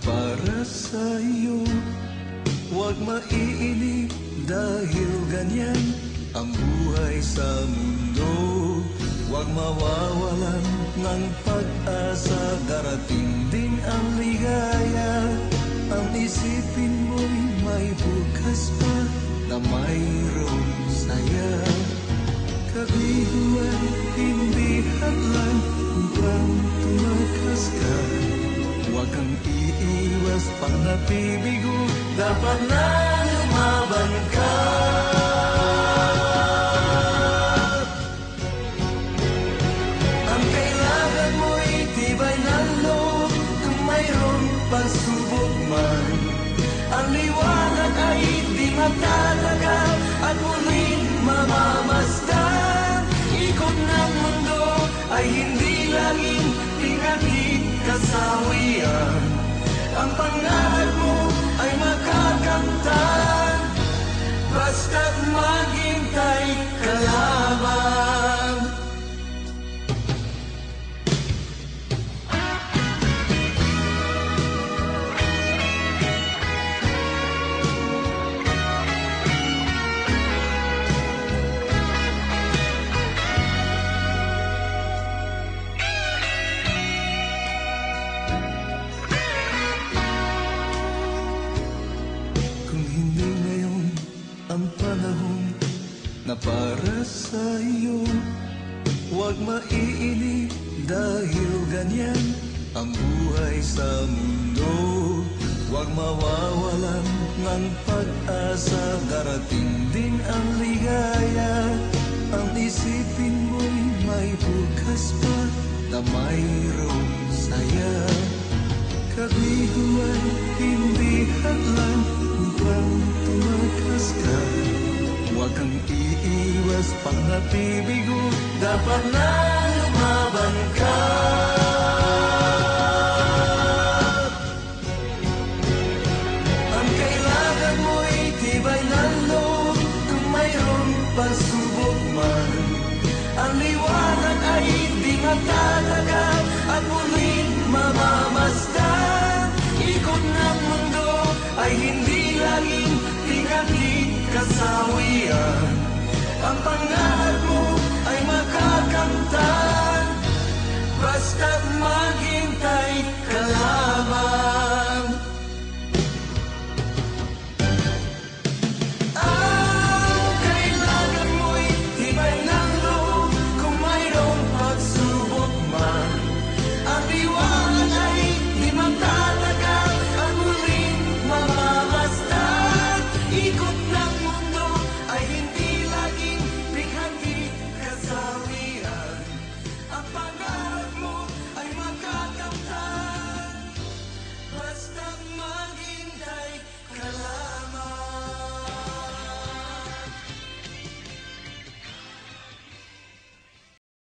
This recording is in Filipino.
para sa iyo. Huwag maiinip dahil ganyan ang buhay sa mundo. Huwag mawawalan ng pag-asa, darating din ang ligaya. Ang isipin mo'y may bukas pa na mayroong saya. Kabiguan, hindi hadlang upang tumakas ka. Huwag kang iiwas pang napibigo, dapat na lumaban ka. Ang kailangan mo'y tibay ng loob kung mayroong pagsubok man. Ang liwanag ay di magtatagal at muling mamamasdan. Ikot ng mundo ay hindi laging pinaging kasawian. Ang pangarap mo ay makakamtan, basta't maghintay ka lamang. Ang panahon na para sa iyo, huwag maiinip dahil ganyan ang buhay sa mundo. Huwag mawawalan ng pag-asa, darating din ang ligaya. Ang isipin mo'y may bukas pa na mayroong saya. Kabiguan, hindi hadlang upang tumakas ka. Huwag kang iiwas pang napibigo, dapat na lumaban ka. Ang kailangan mo'y tibay ng loob kung mayroong pagsubok man. Ang liwanag ay di magtatagal at muling mamamasdan. Ikot ng mundo ay hindi laging pinaging kasawian. Ang pangarap